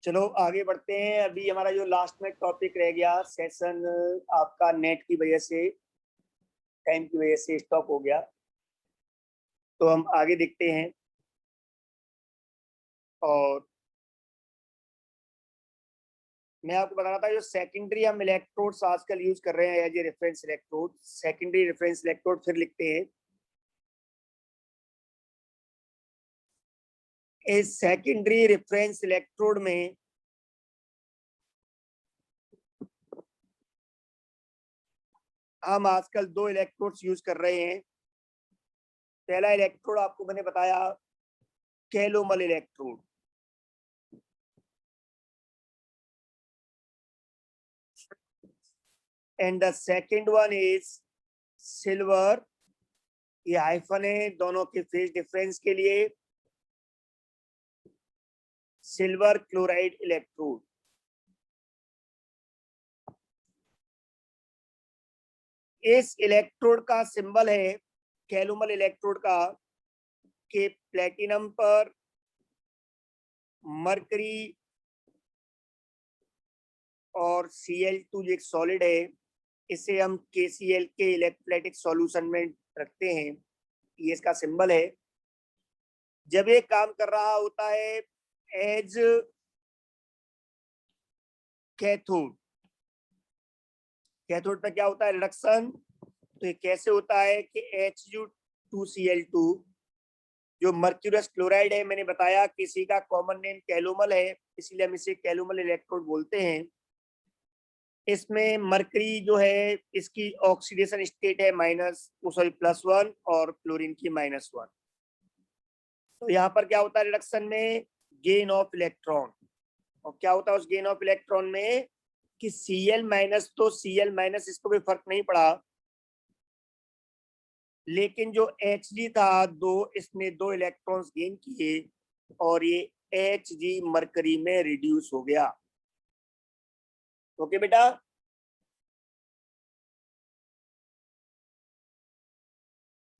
चलो आगे बढ़ते हैं। अभी हमारा जो लास्ट में टॉपिक रह गया सेशन, आपका नेट की वजह से, टाइम की वजह से स्टॉप हो गया, तो हम आगे देखते हैं। और मैं आपको बता रहा था जो सेकेंडरी हम इलेक्ट्रोड्स आजकल यूज कर रहे हैं as a reference electrode, secondary reference electrode फिर लिखते हैं। इस सेकेंडरी रेफरेंस इलेक्ट्रोड में हम आजकल दो इलेक्ट्रोड्स यूज कर रहे हैं। पहला इलेक्ट्रोड आपको मैंने बताया calomel electrode, and the second one is silver. ये हाइफन है दोनों के फेज डिफरेंस के लिए। सिल्वर क्लोराइड इलेक्ट्रोड, इस इलेक्ट्रोड का सिंबल है कैलोमल इलेक्ट्रोड का कि प्लेटिनम पर मरकरी और Cl2 जो एक सॉलिड है, इसे हम KCl के इलेक्ट्रोलाइटिक सॉल्यूशन में रखते हैं। ये इसका सिंबल है। जब ये काम कर रहा होता है एज कैथोड, कैथोड पे क्या होता है रिडक्शन। तो ये कैसे होता है कि HU2Cl2 जो मर्क्यूरस क्लोराइड है, मैंने बताया किसी का कॉमन नेम कैलोमल है, इसीलिए हम इसे कैलोमल इलेक्ट्रोड बोलते हैं। इसमें मरकरी जो है इसकी ऑक्सीडेशन स्टेट है +1 और क्लोरीन की -1। तो यहाँ पर क्या होता है रिडक्शन में गेन ऑफ इलेक्ट्रॉन। और क्या होता है उस गेन ऑफ इलेक्ट्रॉन में कि Cl- तो Cl- इसको भी फर्क नहीं पड़ा, लेकिन जो Hg था इसने 2 इलेक्ट्रॉन्स गेन किए और ये Hg मरकरी में रिड्यूस हो गया। ओके बेटा,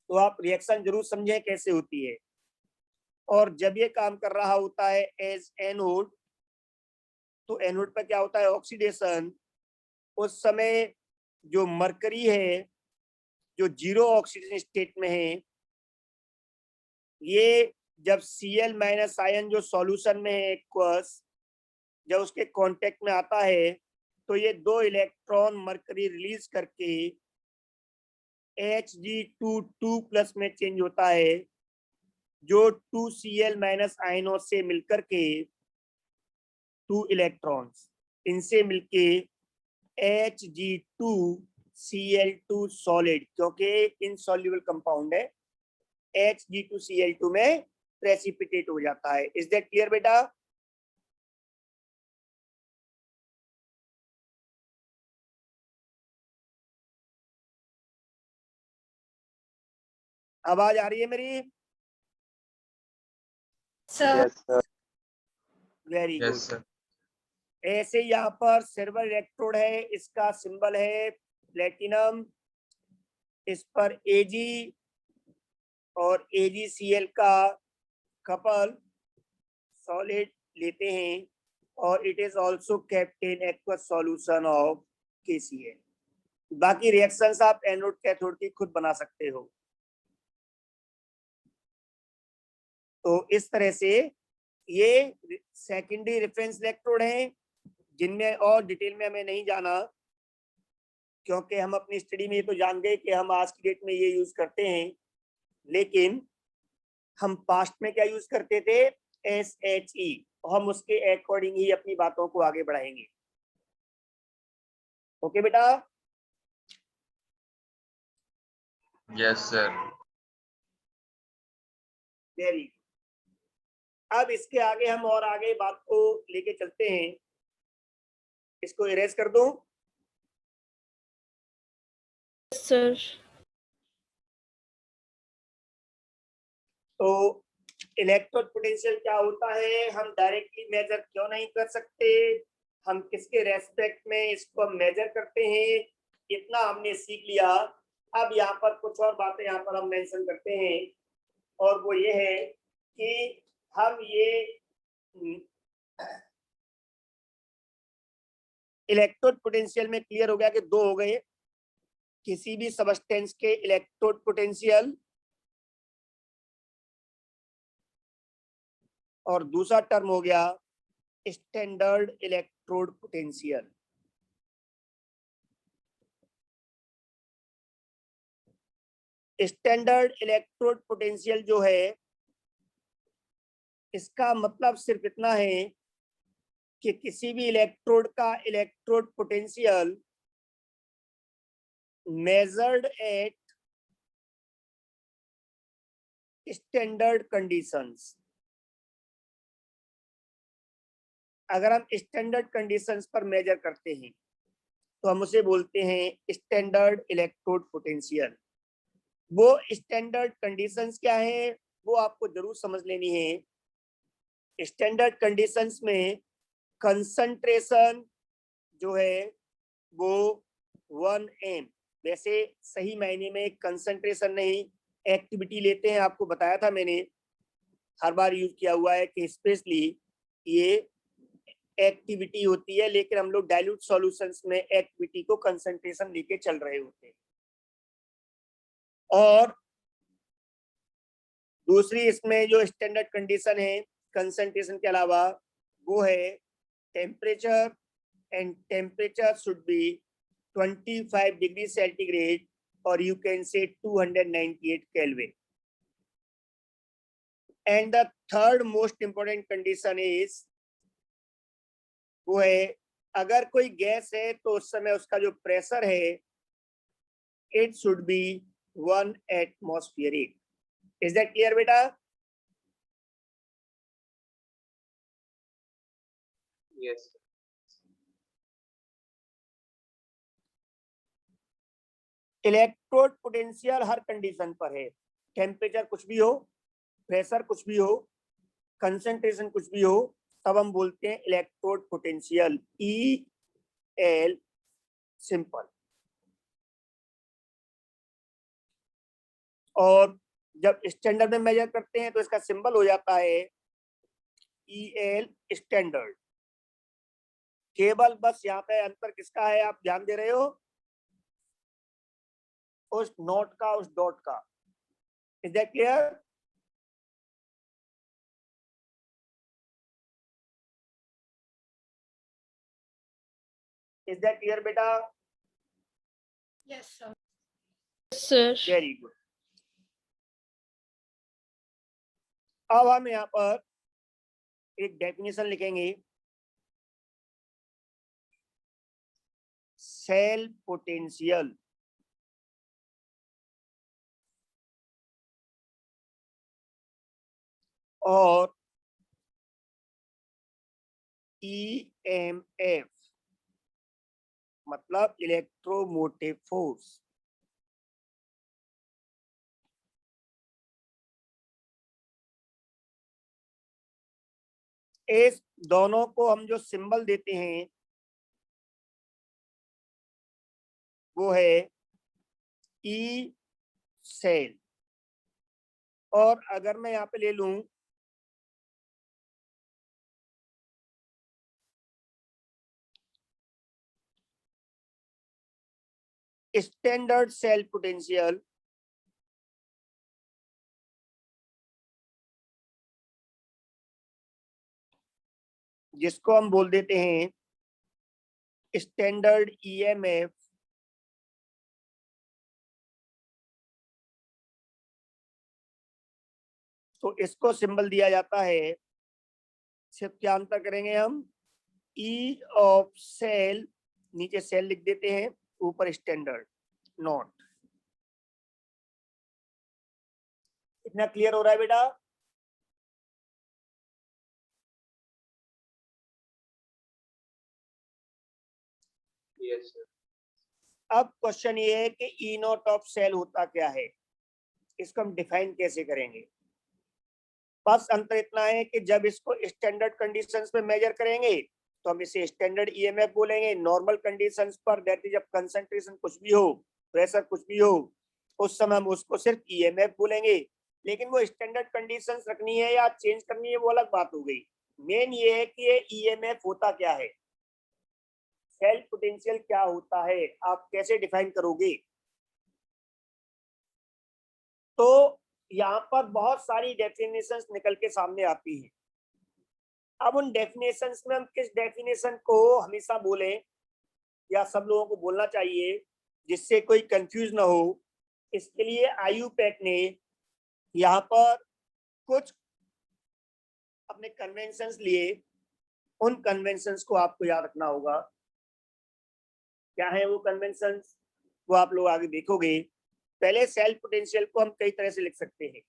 तो आप रिएक्शन जरूर समझें कैसे होती है। और जब ये काम कर रहा होता है एज एनोड, तो एनोड पर क्या होता है ऑक्सीडेशन। उस समय जो मरकरी है जो 0 ऑक्सीजन स्टेट में है, ये जब Cl- आयन जो सॉल्यूशन में है एक्वस, जब उसके कांटेक्ट में आता है तो ये 2 इलेक्ट्रॉन मरकरी रिलीज करके Hg2 प्लस में चेंज होता है, जो 2Cl- आयनों से मिलकर के 2 इलेक्ट्रॉन्स इनसे मिलके Hg2Cl2 सॉलिड, क्योंकि इनसॉल्युबल कंपाउंड है, Hg2Cl2 में प्रेसिपिटेट हो जाता है। इज दैट क्लियर बेटा? आवाज आ रही है मेरी? Sir. Very good. Yes sir. ऐसे यहाँ पर सिल्वर इलेक्ट्रोड है, इसका सिंबल है प्लेटिनम। इस पर Ag और AgCl का कपल सॉलिड लेते हैं और it is also kept in aqueous solution of KCl। बाकी रिएक्शंस आप एनोड कैथोड की खुद बना सकते हो। तो इस तरह से ये सेकेंडरी रेफरेंस इलेक्ट्रोड हैं, जिनमें और डिटेल में हमें नहीं जाना, क्योंकि हम अपनी स्टडी में तो जान गए कि हम आज की डेट में ये यूज करते हैं, लेकिन हम पास्ट में क्या यूज करते थे SHE, हम उसके अकॉर्डिंग ही अपनी बातों को आगे बढ़ाएंगे। ओके बेटा? Yes sir. वेरी। अब इसके आगे हम और आगे बात को लेके चलते हैं। इसको इरेज कर दूं? सर। तो इलेक्ट्रोड पोटेंशियल क्या होता है हम डायरेक्टली मेजर क्यों नहीं कर सकते, हम किसके रेस्पेक्ट में इसको मेजर करते हैं, इतना हमने सीख लिया। अब यहाँ पर कुछ और बातें यहाँ पर हम मेंशन करते हैं, और वो ये है कि हम ये इलेक्ट्रोड पोटेंशियल में क्लियर हो गया कि दो हो गए, किसी भी सबस्टेंस के इलेक्ट्रोड पोटेंशियल और दूसरा टर्म हो गया standard electrode potential. Standard electrode potential जो है, इसका मतलब सिर्फ इतना है कि किसी भी इलेक्ट्रोड का electrode potential measured eight standard conditions. अगर हम स्टैंडर्ड कंडीशंस पर मेजर करते हैं तो हम उसे बोलते हैं स्टैंडर्ड इलेक्ट्रोड पोटेंशियल। वो स्टैंडर्ड कंडीशंस क्या है वो आपको जरूर समझ लेनी है। स्टैंडर्ड कंडीशंस में कंसंट्रेशन जो है वो 1m, वैसे सही मायने में कंसंट्रेशन नहीं, एक्टिविटी लेते हैं। आपको बताया था मैंने, हर बार यूज किया हुआ है कि स्पेशली ये एक्टिविटी होती है, लेकिन हम लोग डाइल्यूट सॉल्यूशंस में एक्टिविटी को कंसंट्रेशन लेके चल रहे होते हैं। और दूसरी इसमें जो स्टैंडर्ड कंडीशन है कंसंट्रेशन के अलावा, वो है temperature, and temperature should be 25 degree centigrade और you can say 298 kelvin. And the third most important condition is, वो है अगर कोई गैस है तो उस समय उसका जो प्रेशर है it should be 1 atmospheric. Is that clear बेटा? Yes. इलेक्ट्रोड पोटेंशियल हर कंडीशन पर है, टेम्परेचर कुछ भी हो, प्रेशर कुछ भी हो, कंसंट्रेशन कुछ भी हो, तब हम बोलते हैं इलेक्ट्रोड पोटेंशियल, EL सिंपल। और जब स्टैंडर्ड में मेजर करते हैं तो इसका सिंबल हो जाता है EL स्टैंडर्ड। केवल बस यहाँ पे अंतर किसका है आप ध्यान दे रहे हो? उस नोट का, उस डॉट का। Is that clear? Is that clear बेटा? Yes, sir. Sir. Very good. अब हम यहाँ पर एक डेफिनेशन लिखेंगे, सेल पोटेंशियल। और EMF मतलब इलेक्ट्रोमोटिव फोर्स। इस दोनों को हम जो सिंबल देते हैं वो है E सेल। और अगर मैं यहाँ पे ले लूं स्टैंडर्ड सेल पोटेंशियल, जिसको हम बोल देते हैं स्टैंडर्ड EMF, तो इसको सिंबल दिया जाता है, सिर्फ क्या अंतर करेंगे हम, E ऑफ सेल, नीचे सेल लिख देते हैं, ऊपर स्टैंडर्ड नॉट। इतना क्लियर हो रहा है बेटा? Yes, sir. अब क्वेश्चन ये है कि E नॉट ऑफ सेल होता क्या है, इसको हम डिफाइन कैसे करेंगे? बस अंतर इतना है कि जब इसको स्टैंडर्ड कंडीशंस में मेजर करेंगे तो हम इसे स्टैंडर्ड EMF बोलेंगे। नॉर्मल कंडीशंस पर, दैट इज जब कंसंट्रेशन कुछ भी हो, प्रेशर कुछ भी हो, उस समय हम उसको सिर्फ EMF बोलेंगे। लेकिन वो स्टैंडर्ड कंडीशंस रखनी है या चेंज करनी है वो अलग बात हो गई। मेन ये है कि ये EMF होता क्या है। सेल पोटेंशियल क्या होता है, आप कैसे डिफाइन करोगे? तो यहाँ पर बहुत सारी डेफिनेशंस निकल के सामने आती हैं। अब उन डेफिनेशंस में हम किस डेफिनेशन को हमेशा बोलें या सब लोगों को बोलना चाहिए जिससे कोई कंफ्यूज ना हो, इसके लिए आईयूपैक ने यहाँ पर कुछ अपने कन्वेंशंस लिए, उन कन्वेंशंस को आपको याद रखना होगा। क्या है वो कन्वेंशंस, वो आप लोग आगे देखोगे। पहले सेल पोटेंशियल को हम कई तरह से लिख सकते हैं,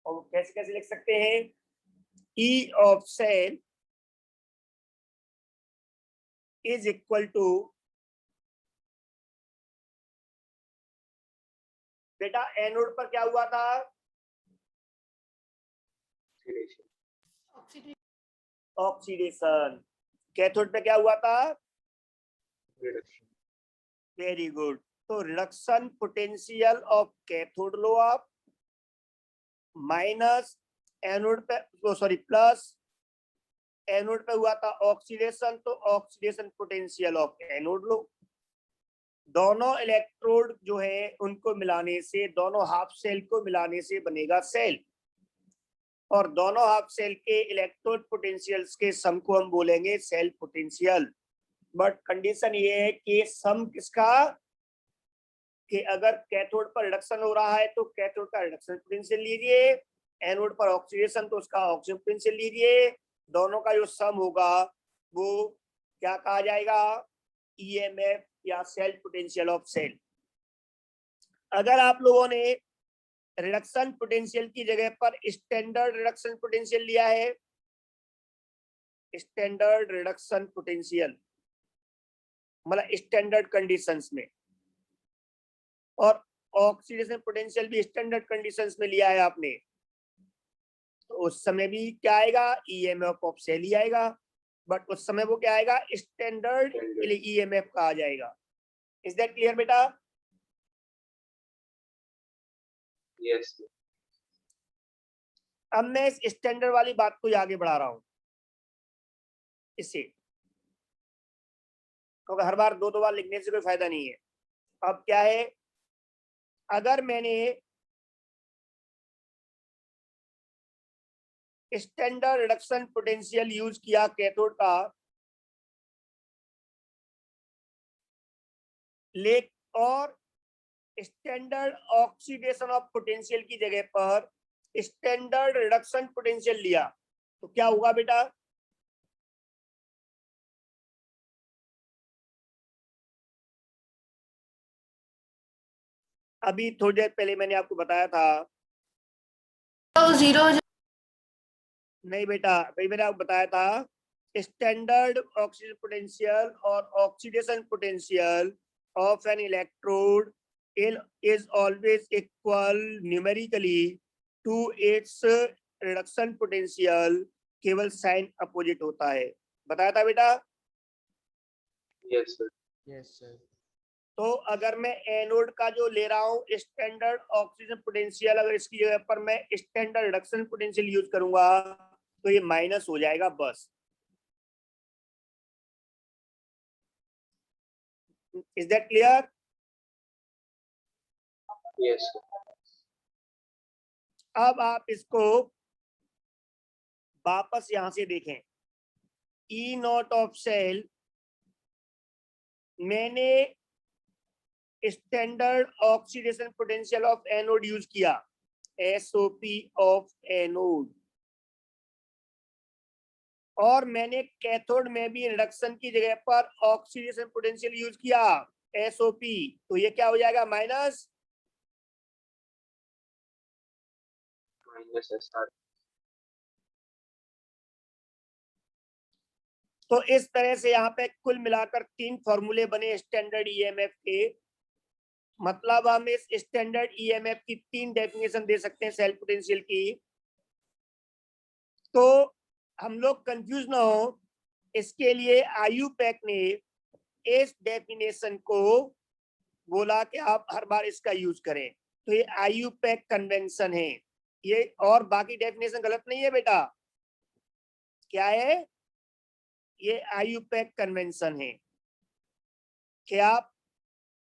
और कैसे कैसे लिख सकते हैं? E of cell is equal to, बेटा एनोड पर क्या हुआ था? Oxidation. ऑक्सीडेशन। कैथोड पे क्या हुआ था? Reduction. Very good. तो रिडक्शन पोटेंशियल ऑफ कैथोड लो आप, माइनस एनोड पे, सॉरी प्लस एनोड पे हुआ था ऑक्सीडेशन, तो ऑक्सीडेशन पोटेंशियल ऑफ एनोड लो। दोनों इलेक्ट्रोड जो है उनको मिलाने से, दोनों हाफ सेल को मिलाने से बनेगा सेल, और दोनों हाफ सेल के इलेक्ट्रोड पोटेंशियल्स के सम को हम बोलेंगे सेल पोटेंशियल। बट कंडीशन ये है कि सम किसका? कि अगर कैथोड पर रिडक्शन हो रहा है तो कैथोड का रिडक्शन पोटेंशियल लीजिए, एनोड पर ऑक्सीडेशन तो उसका ऑक्सीजन पोटेंशियल लीजिए, दोनों का जो सम होगा वो क्या कहा जाएगा? ईएमएफ या सेल पोटेंशियल ऑफ सेल। अगर आप लोगों ने रिडक्शन पोटेंशियल की जगह पर स्टैंडर्ड रिडक्शन पोटेंशियल लिया है, स्टैंडर्ड रिडक्शन पोटेंशियल मतलब स्टैंडर्ड कंडीशंस में, और ऑक्सीडेशन पोटेंशियल भी स्टैंडर्ड कंडीशंस में लिया है आपने, तो उस समय भी क्या आएगा? ईएमएफ ऑफ सेल ही आएगा, बट उस समय वो क्या आएगा? स्टैंडर्ड ईएमएफ का आ जाएगा। इज दैट क्लियर बेटा? Yes. अब मैं इस स्टैंडर्ड वाली बात को आगे बढ़ा रहा हूं इससे, क्योंकि हर बार दो बार लिखने से कोई फायदा नहीं है। अब क्या है, अगर मैंने स्टैंडर्ड रिडक्शन पोटेंशियल यूज किया कैथोड का, और स्टैंडर्ड ऑक्सीडेशन ऑफ पोटेंशियल की जगह पर स्टैंडर्ड रिडक्शन पोटेंशियल लिया, तो क्या होगा बेटा? अभी थोड़ी देर पहले मैंने आपको बताया था, जीरो नहीं बेटा, भाई मैंने आपको बताया था स्टैंडर्ड ऑक्सीजन पोटेंशियल और oxidation potential of N electrode is always equal numerically to its reduction potential, केवल साइन अपोजिट होता है। बताया था बेटा? Yes, sir. Yes, sir. तो अगर मैं एनोड का जो ले रहा हूँ स्टैंडर्ड ऑक्सीजन पोटेंशियल, अगर इसकी जगह पर मैं स्टैंडर्ड रिडक्शन पोटेंशियल यूज करूंगा तो ये माइनस हो जाएगा बस। Is that clear? Yes, sir. अब आप इसको वापस यहां से देखें, ई नॉट ऑफ सेल मैंने standard oxidation potential of anode use किया, एसओपी ऑफ एनोड, और मैंने कैथोड में भी रिडक्शन की जगह पर ऑक्सीडेशन पोटेंशियल यूज किया, एसओपी, तो ये क्या हो जाएगा? Minus Minus SR. तो इस तरह से यहाँ पे कुल मिलाकर 3 फॉर्मूले बने स्टैंडर्ड ईएमएफ के। मतलब हम इस स्टैंडर्ड ईएमएफ की 3 डेफिनेशन दे सकते हैं सेल पोटेंशियल की। तो हम लोग कंफ्यूज ना हो, इसके लिए आईयूपैक ने इस डेफिनेशन को बोला कि आप हर बार इसका यूज करें, तो ये आईयूपैक कन्वेंशन है ये, और बाकी डेफिनेशन गलत नहीं है बेटा। क्या है? ये आईयूपैक कन्वेंशन है। कि आप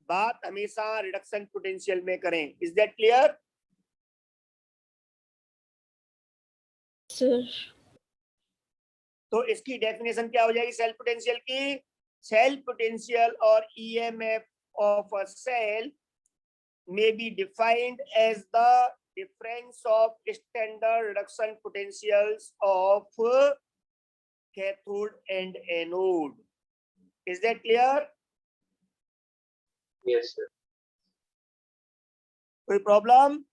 बात हमेशा रिडक्शन पोटेंशियल में करें। Is that clear? Sir. तो इसकी डेफिनेशन क्या हो जाएगी सेल पोटेंशियल की? सेल पोटेंशियल और EMF of a cell may be defined as the difference of standard reduction potentials of cathode and anode. Is that clear? Yes, sir. कोई problem?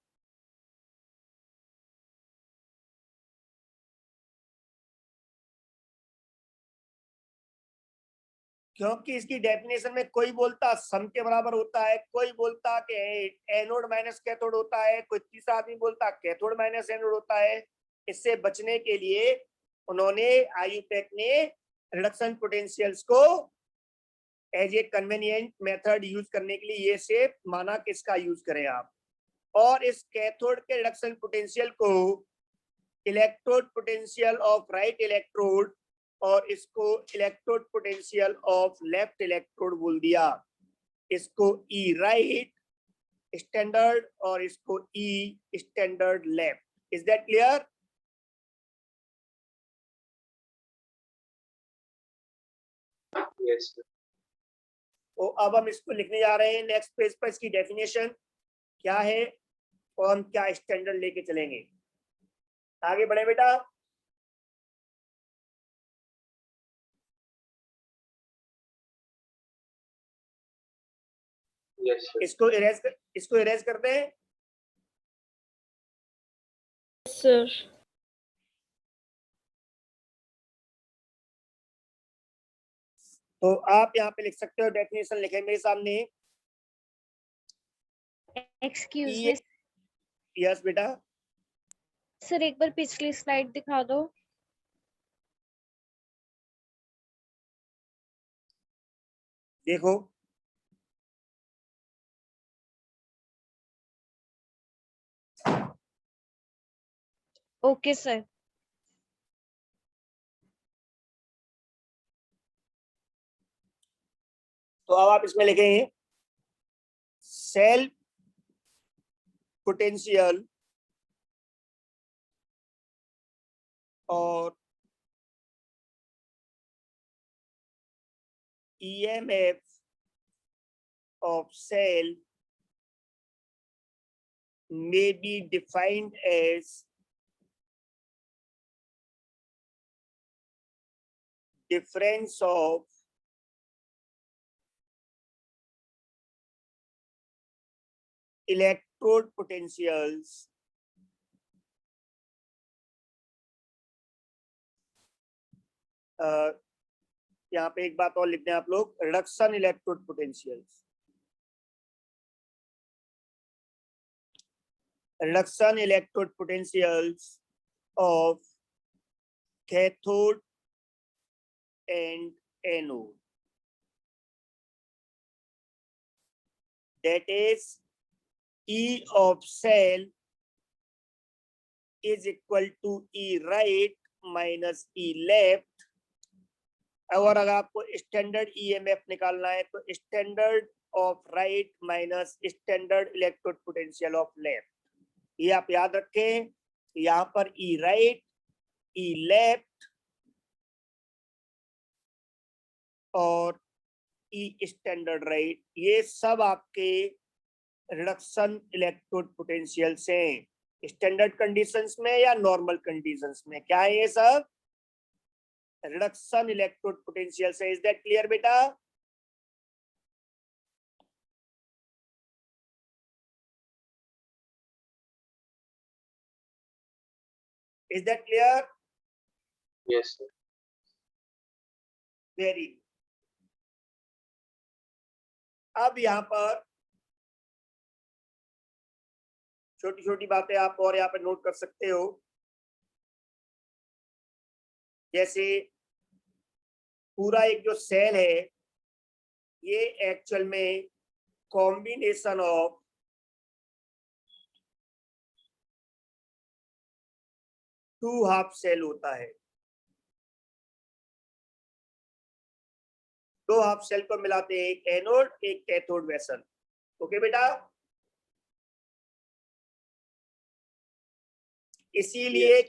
क्योंकि इसकी डेफिनेशन में कोई बोलता सम के बराबर होता है, कोई बोलता कि एनोड माइनस कैथोड होता है, कोई तीसरा आदमी बोलता कैथोड माइनस एनोड होता है। इससे बचने के लिए उन्होंने आईयूपैक ने रिडक्शन पोटेंशियल्स को as a convenient method use करने के लिए ये से माना कि इसका यूज करें आप। और इस कैथोड के रिडक्शन पोटेंशियल को electrode potential of right electrode और इसको electrode potential of left electrode बोल दिया। इसको ई राइट स्टैंडर्ड और इसको E standard left. Is that clear? Yes, sir. तो अब हम इसको लिखने जा रहे हैं नेक्स्ट पेज पर। इसकी डेफिनेशन क्या है और हम क्या स्टैंडर्ड लेके चलेंगे। आगे बढ़े बेटा। Yes, sir. इसको इरेज कर दें। Sir. तो आप यहाँ पे लिख सकते हो, डेफिनेशन लिखे मेरे सामने। एक्सक्यूज ये- मी यस बेटा। सर, एक बार पिछली स्लाइड दिखा दो। देखो ओके सर। तो अब आप इसमें लिखेंगे सेल पोटेंशियल और EMF of cell may be defined as difference of electrode potentials यहाँ पे एक बात और लिख दें आप लोग, reduction electrode potentials. Reduction electrode potentials of cathode and anode, that is E of cell is equal to E right minus E left। और अगर आपको स्टैंडर्ड ईएमएफ निकालना है तो standard of right minus standard electrode potential of left. ये आप याद रखें, यहाँ पर ई राइट, ई लेफ्ट और ई स्टैंडर्ड राइट, ये सब आपके रिडक्शन इलेक्ट्रोड पोटेंशियल्स हैं। स्टैंडर्ड कंडीशंस में या नॉर्मल कंडीशंस में, क्या है ये सब? रिडक्शन इलेक्ट्रोड पोटेंशियल से। इज दैट क्लियर बेटा? Is that clear? Yes, sir. Very. अब यहाँ पर छोटी छोटी बातें आप और यहाँ पर नोट कर सकते हो, जैसे पूरा एक जो सेल है ये एक्चुअल में combination of two half cell होता है। दो हाफ शेल को मिलाते हैं, एक एनोड एक कैथोड वेसल। ओके बेटा, इसीलिए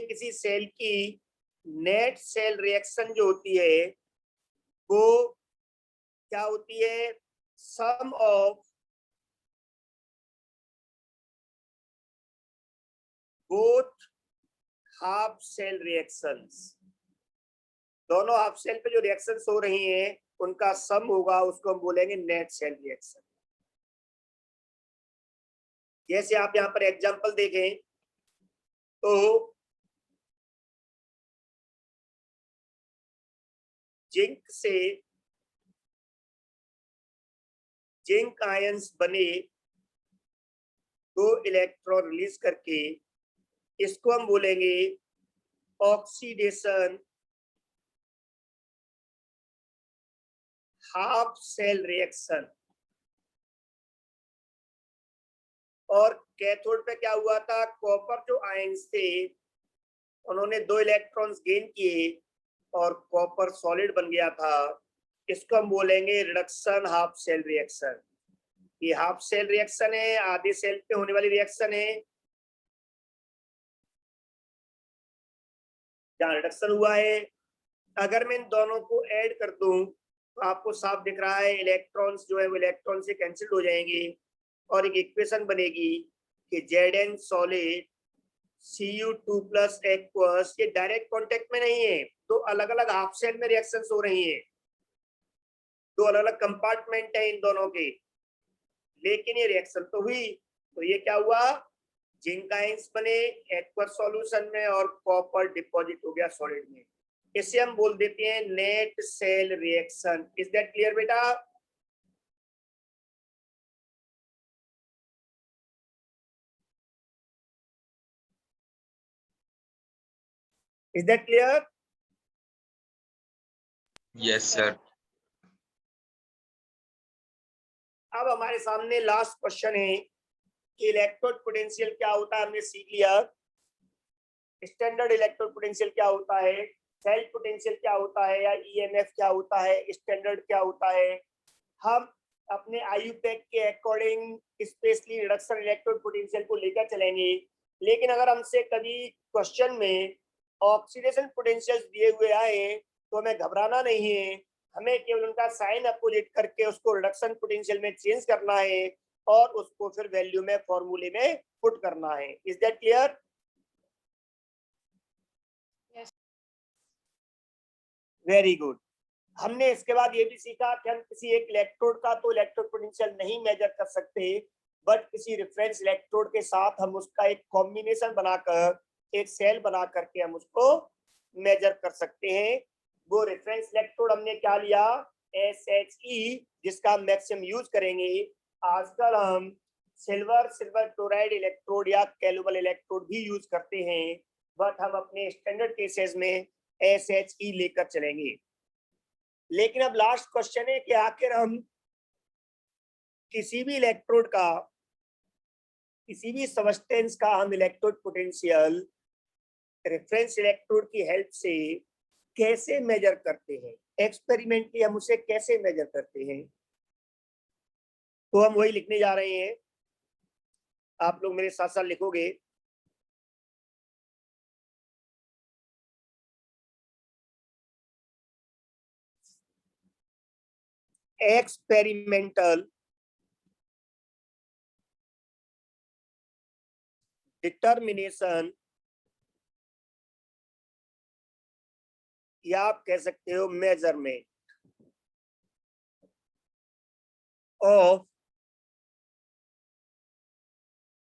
किसी सेल की नेट सेल रिएक्शन जो होती है वो क्या होती है, sum of both half cell reactions. दोनों हाफ सेल पे जो रिएक्शंस हो रही हैं उनका सम होगा, उसको हम बोलेंगे नेट सेल रिएक्शन। जैसे आप यहाँ पर एग्जांपल देखें तो जिंक से जिंक आयंस बने, दो इलेक्ट्रॉन रिलीज करके, इसको हम बोलेंगे ऑक्सीडेशन हाफ सेल रिएक्शन। और कैथोड पे क्या हुआ था, कॉपर जो आयंस थे उन्होंने दो इलेक्ट्रॉन्स गेन किए और कॉपर सॉलिड बन गया था। इसको हम बोलेंगे रिडक्शन हाफ सेल रिएक्शन। ये हाफ सेल रिएक्शन है, आधे सेल पे होने वाली रिएक्शन है जहाँ रिडक्शन हुआ है। अगर मैं इन दोनों को ऐड कर दूं तो आपको साफ दिख रहा है इलेक्ट्रॉन्स जो है वो इलेक्ट्रॉन से कैंसिल हो जाएंगे और एक इक्वेशन बनेगी कि Zn solid Cu2 plus aqueous. ये डायरेक्ट कॉन्टेक्ट में नहीं है, दो अलग अलग हाफ सेल में रिएक्शंस हो रही हैं, दो अलग अलग कंपार्टमेंट है इन दोनों के, लेकिन ये रिएक्शन तो हुई। तो ये क्या हुआ, जिंक आयंस बने एक्वस सॉल्यूशन में और कॉपर डिपॉजिट हो गया सॉलिड में। इसे हम बोल देते हैं net cell reaction. Is that clear बेटा? Is that clear? Yes, sir. अब हमारे सामने लास्ट क्वेश्चन है कि इलेक्ट्रोड पोटेंशियल क्या होता है, हमने सीख लिया। स्टैंडर्ड इलेक्ट्रोड पोटेंशियल क्या होता है, सेल पोटेंशियल क्या होता है, या ईएमएफ क्या होता है, स्टैंडर्ड क्या होता है। हम अपने आयुपेक के according specially reduction electrode potential को लेकर चलेंगे। लेकिन अगर हमसे कभी क्वेश्चन में ऑक्सीडेशन पोटेंशियल दिए हुए आए तो हमें घबराना नहीं है, हमें केवल उनका साइन अपोजिट करके उसको रिडक्शन पोटेंशियल में चेंज करना है और उसको फिर वैल्यू में फॉर्मूले में पुट करना है। Is that clear? Very good. हमने इसके बाद ये भी सीखा कि हम किसी एक इलेक्ट्रोड का तो इलेक्ट्रोड पोटेंशियल नहीं मेजर कर सकते, बट किसी रेफरेंस इलेक्ट्रोड के साथ हम उसका एक कॉम्बिनेशन बनाकर, एक सेल बना करके हम उसको मेजर कर सकते हैं। वो रेफरेंस इलेक्ट्रोड हमने क्या लिया, SHE, जिसका हम मैक्सिमम यूज करेंगे। आजकल हम सिल्वर क्लोराइड इलेक्ट्रोड या कैलुबल इलेक्ट्रोड भी यूज करते हैं, बट हम अपने स्टैंडर्ड केसेस में SHE लेकर चलेंगे। लेकिन अब लास्ट क्वेश्चन है कि आखिर हम किसी भी इलेक्ट्रोड का, किसी भी सब्सटेंस का हम इलेक्ट्रोड पोटेंशियल रेफरेंस इलेक्ट्रोड की हेल्प से कैसे मेजर करते हैं, एक्सपेरिमेंटली हम उसे कैसे मेजर करते हैं। तो हम वही लिखने जा रहे हैं, आप लोग मेरे साथ साथ लिखोगे। एक्सपेरिमेंटल डिटर्मिनेशन, या आप कह सकते हो measurement of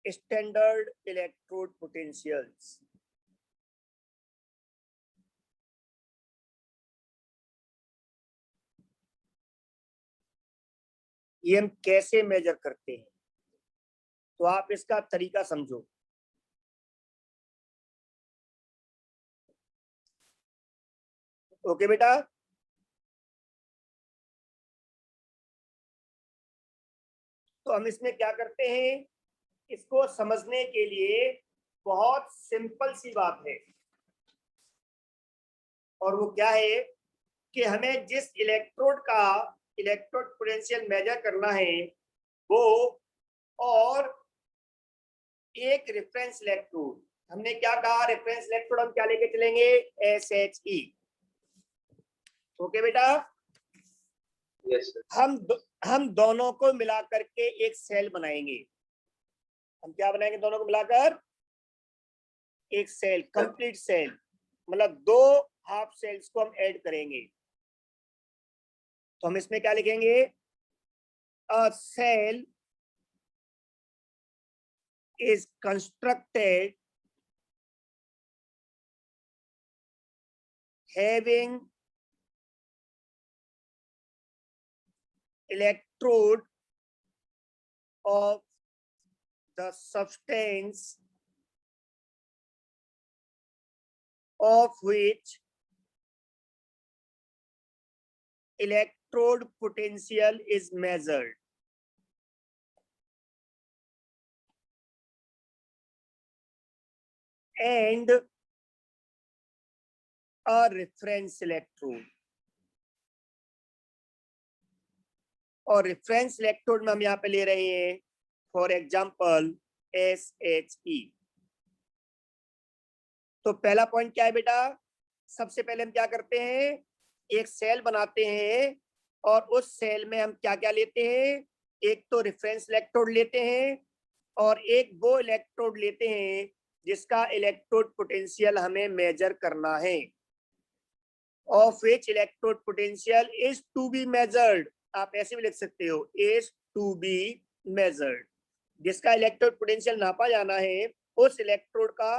standard electrode potentials. ये हम कैसे मेजर करते हैं, तो आप इसका तरीका समझो। ओके बेटा, तो हम इसमें क्या करते हैं, इसको समझने के लिए बहुत सिंपल सी बात है, और वो क्या है कि हमें जिस इलेक्ट्रोड का इलेक्ट्रोड पोटेंशियल मेजर करना है वो और एक रेफरेंस इलेक्ट्रोड, हमने क्या कहा, रेफरेंस इलेक्ट्रोड हम क्या लेके चलेंगे, SHE। ओके बेटा, Yes, sir. हम दोनों को मिला करके एक सेल बनाएंगे। हम क्या बनाएंगे, दोनों को मिलाकर एक सेल, कंप्लीट सेल, मतलब दो हाफ सेल्स को हम ऐड करेंगे। तो हम इसमें क्या लिखेंगे, अ cell is constructed having electrode of the substance of which electrode potential is measured. And a reference electrode, और रेफरेंस इलेक्ट्रोड में हम यहाँ पे ले रहे हैं फॉर एग्जांपल SHE। तो पहला पॉइंट क्या है बेटा, सबसे पहले हम क्या करते हैं, एक सेल बनाते हैं और उस सेल में हम क्या क्या लेते हैं, एक तो रेफरेंस इलेक्ट्रोड लेते हैं और एक वो इलेक्ट्रोड लेते हैं जिसका इलेक्ट्रोड पोटेंशियल हमें मेजर करना है, of which electrode potential is to be measured. आप ऐसे भी लिख सकते हो, इज टू बी मेजर्ड, जिसका इलेक्ट्रोड पोटेंशियल नापा जाना है उस इलेक्ट्रोड का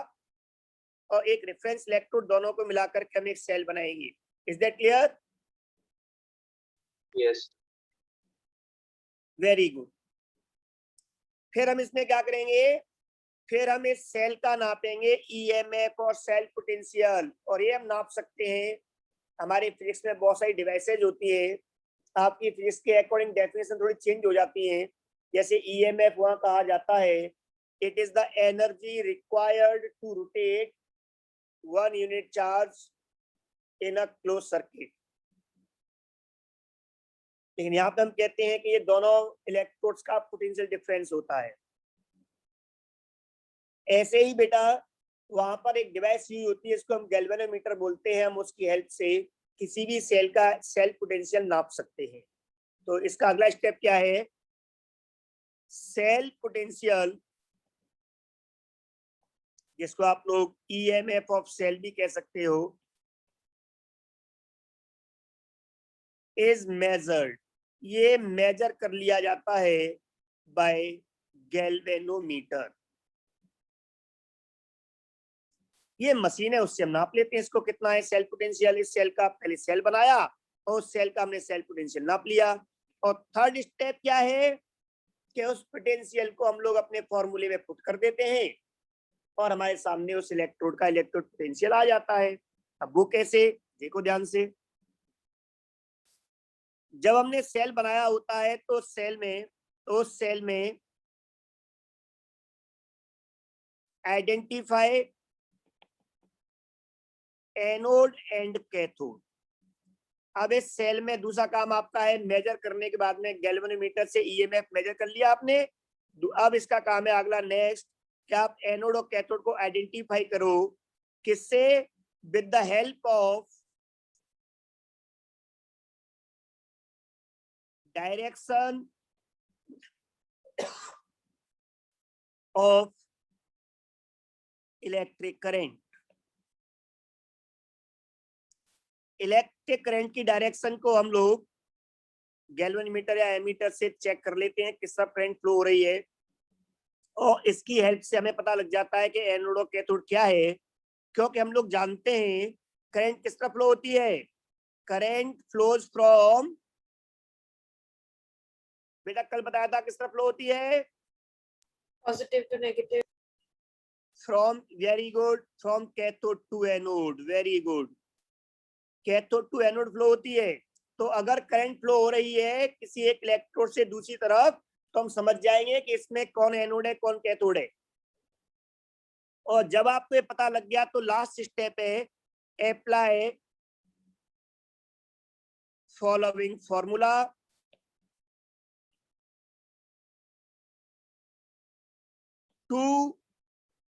और एक रेफरेंस इलेक्ट्रोड, दोनों को मिलाकर के हम एक सेल बनाएंगे। Is that clear? Yes. Very good. फिर हम इसमें क्या करेंगे, फिर हम इस सेल का नापेंगे EMF और सेल पोटेंशियल, और ये हम नाप सकते हैं। हमारी फिजिक्स में बहुत सारी डिवाइसेज होती है, आपकी फिजिक्स के अकॉर्डिंग डेफिनेशन थोड़ी चेंज हो जाती है। जैसे EMF वहां कहा जाता है, it is the energy required to rotate one unit charge in a close circuit. लेकिन यहाँ पे हम कहते हैं कि ये दोनों इलेक्ट्रोड्स का पोटेंशियल डिफरेंस होता है। ऐसे ही बेटा वहां पर एक डिवाइस यूज होती है, इसको हम गैल्वेनोमीटर बोलते हैं, हम उसकी हेल्प से किसी भी सेल का सेल पोटेंशियल नाप सकते हैं। तो इसका अगला स्टेप क्या है, सेल पोटेंशियल, जिसको आप लोग EMF ऑफ सेल भी कह सकते हो, इज मेजर्ड, ये मेजर कर लिया जाता है बाय गैल्वेनोमीटर। ये मशीन है, उससे हम नाप लेते हैं इसको कितना है सेल पोटेंशियल। इस सेल का पहले सेल बनाया और उस सेल का हमने सेल पोटेंशियल नाप लिया। और थर्ड स्टेप क्या है कि उस पोटेंशियल को हम लोग अपने फॉर्मूले में पुट कर देते हैं और हमारे सामने उस इलेक्ट्रोड का इलेक्ट्रोड पोटेंशियल आ जाता है। अब वो कैसे, देखो ध्यान से। जब हमने सेल बनाया होता है तो उस सेल में आइडेंटिफाई एनोड एंड कैथोड। अब इस सेल में दूसरा काम आपका है, मेजर करने के बाद में गैल्वेनोमीटर से EMF मेजर कर लिया आपने। अब इसका काम है अगला नेक्स्ट, कि आप एनोड और कैथोड को आइडेंटिफाई करो, किससे, with the help of direction of electric current. Electric current की डायरेक्शन को हम लोग गैल्वेनोमीटर या एमीटर से चेक कर लेते हैं किस तरफ करंट फ्लो हो रही है, और इसकी हेल्प से हमें पता लग जाता है कि एनोड और कैथोड क्या है। क्योंकि हम लोग जानते हैं करंट किस तरफ फ्लो होती है, करंट फ्लोज फ्रॉम, बेटा कल बताया था किस तरफ फ्लो होती है, Positive to negative. From, very good, from cathode to anode, very good, cathode to anode flow होती है। तो अगर करंट फ्लो हो रही है किसी एक इलेक्ट्रोड से दूसरी तरफ, तो हम समझ जाएंगे कि इसमें कौन एनोड है कौन कैथोड है। और जब आपको ये पता लग गया तो लास्ट स्टेप है apply following formula to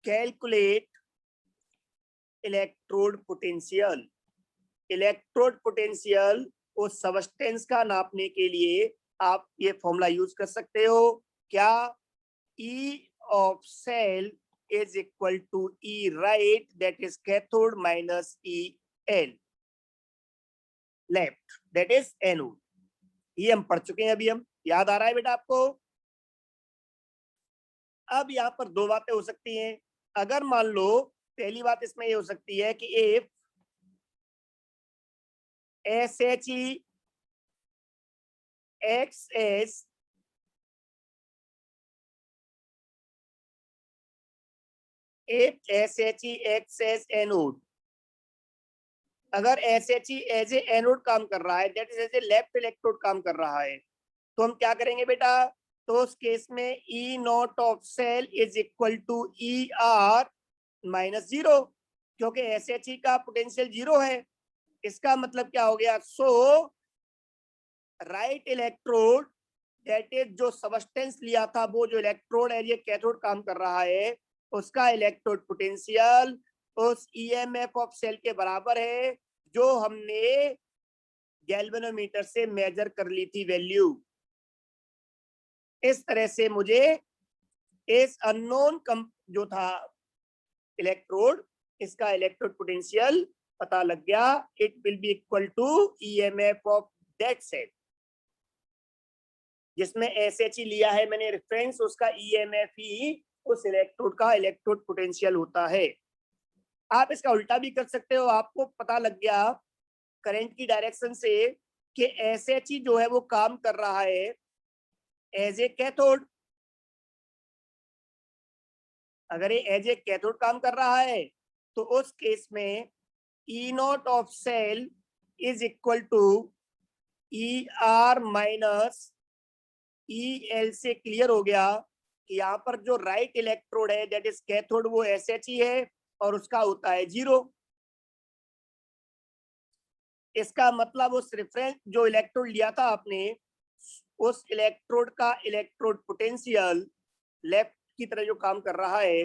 calculate electrode potential. Electrode potential को सबस्टेंस का नापने के लिए आप ये फॉर्मूला यूज कर सकते हो। क्या? E of cell is equal to E right, that is cathode, minus EL left, that is anode। ये हम पढ़ चुके हैं, अभी हम याद आ रहा है बेटा आपको? अब यहाँ पर दो बातें हो सकती हैं। अगर मान लो, पहली बात इसमें ये हो सकती है कि if SHE XS एनोड, अगर SHE एज ए एनोड काम कर रहा है, that is as a left electrode काम कर रहा है, तो हम क्या करेंगे बेटा? तो उस केस में E naught of cell is equal to ER minus 0, क्योंकि SHE का पोटेंशियल 0 है। इसका मतलब क्या हो गया? सो राइट इलेक्ट्रोड, दैट इज जो सबस्टेंस लिया था, वो जो इलेक्ट्रोड है ये कैथोड काम कर रहा है, उसका इलेक्ट्रोड पोटेंशियल उस EMF ऑफ सेल के बराबर है जो हमने गैल्वेनोमीटर से मेजर कर ली थी वैल्यू। इस तरह से मुझे इस अननोन जो था इलेक्ट्रोड, इसका इलेक्ट्रोड पोटेंशियल पता लग गया। It will be equal to EMF of that cell. जिसमें SHE लिया है मैंने रेफरेंस, उसका EMF ही उस इलेक्ट्रोड का इलेक्ट्रोड पोटेंशियल होता है। आप इसका उल्टा भी कर सकते हो। आपको पता लग गया करंट की डायरेक्शन से कि SHE जो है वो काम कर रहा है एज ए कैथोड। अगर ये एज ए कैथोड काम कर रहा है तो उस केस में E naught of cell is equal to ER minus EL से क्लियर हो गया कि यहाँ पर जो राइट इलेक्ट्रोड है दैट इज कैथोड, वो SHE है और उसका होता है 0। इसका मतलब उस रेफरेंस जो इलेक्ट्रोड लिया था आपने, उस इलेक्ट्रोड का इलेक्ट्रोड पोटेंशियल लेफ्ट की तरह जो काम कर रहा है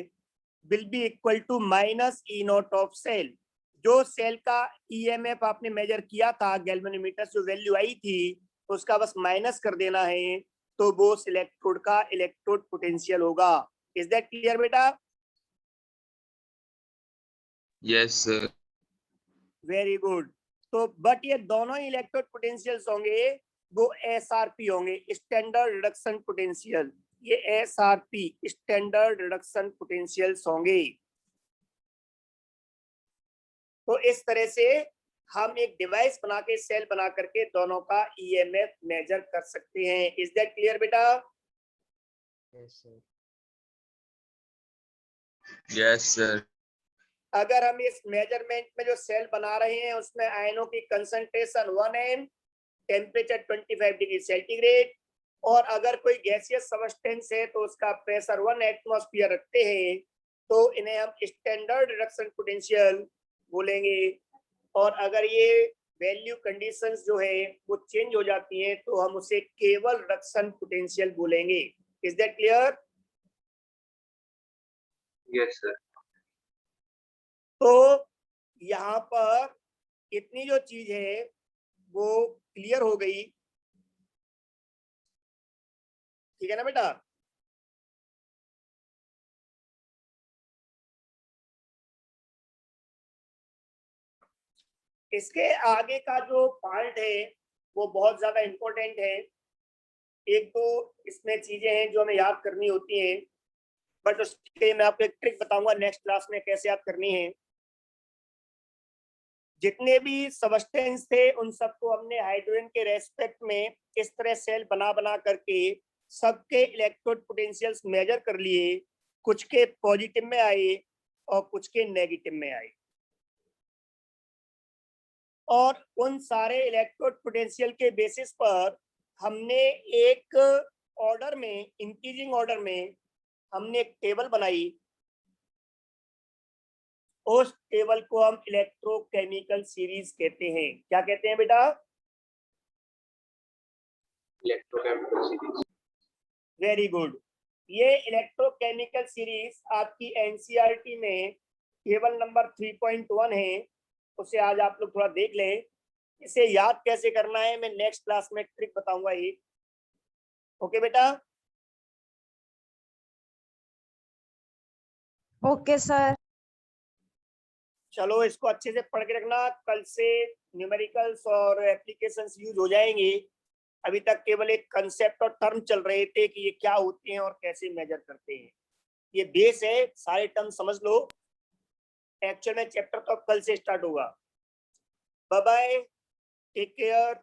will be equal to minus E naught of cell. जो सेल का EMF आपने मेजर किया था गैल्वेनोमीटर से, जो वैल्यू आई थी, उसका बस माइनस कर देना है, तो वो इलेक्ट्रोड का इलेक्ट्रोड पोटेंशियल होगा। इज दैट क्लियर बेटा? Yes, sir. Very good. तो बट ये दोनों इलेक्ट्रोड पोटेंशियल्स होंगे वो SRP होंगे, स्टैंडर्ड रिडक्शन पोटेंशियल। ये SRP स्टैंडर्ड रिडक्शन पोटेंशियल्स होंगे। तो इस तरह से हम एक डिवाइस बना के, सेल बना करके दोनों का EMF मेजर कर सकते हैं। इज दैट क्लियर बेटा? Yes, sir. Yes, sir. अगर हम इस मेजरमेंट में जो सेल बना रहे हैं उसमें आयनों की concentration 1 m, temperature 25 degree centigrade, और अगर कोई गैसियस सबस्टेंस है तो उसका प्रेशर 1 एटमॉस्फेयर रखते हैं, तो इन्हें हम स्टैंडर्ड रिडक्शन पोटेंशियल बोलेंगे। और अगर ये वैल्यू कंडीशंस जो है वो चेंज हो जाती हैं तो हम उसे केवल रिडक्शन पोटेंशियल बोलेंगे। Is that clear? Yes, sir. तो यहाँ पर इतनी जो चीज है वो क्लियर हो गई, ठीक है ना बेटा? इसके आगे का जो पार्ट है वो बहुत ज्यादा इंपॉर्टेंट है। एक तो इसमें चीजें हैं जो हमें याद करनी होती हैं, बट उसके मैं आपको एक ट्रिक बताऊंगा नेक्स्ट क्लास में कैसे याद करनी है। जितने भी सबस्टेंस थे उन सबको हमने हाइड्रोजन के रेस्पेक्ट में इस तरह सेल बना बना करके सबके इलेक्ट्रोड पोटेंशियल्स मेजर कर लिए। कुछ के पॉजिटिव में आए और कुछ के नेगेटिव में आए, और उन सारे इलेक्ट्रोड पोटेंशियल के बेसिस पर हमने एक ऑर्डर में, इंक्रीजिंग ऑर्डर में हमने एक टेबल बनाई। उस टेबल को हम इलेक्ट्रोकेमिकल सीरीज कहते हैं। क्या कहते हैं बेटा? Electrochemical series. Very good. ये इलेक्ट्रोकेमिकल सीरीज आपकी एनसीईआरटी में टेबल नंबर 3.1 है, उसे आज आप लोग थोड़ा देख लें। इसे याद कैसे करना है मैं नेक्स्ट क्लास में ट्रिक बताऊंगा ये। ओके बेटा? Okay, sir. चलो इसको अच्छे से पढ़ के रखना, कल से न्यूमेरिकल्स और एप्लीकेशंस यूज हो जाएंगे। अभी तक केवल एक कंसेप्ट और टर्म चल रहे थे कि ये क्या होते हैं और कैसे मेजर करते हैं। ये बेस है, सारे टर्म समझ लो। एक्चुअल में चैप्टर तो कल से स्टार्ट होगा। Bye bye, take care.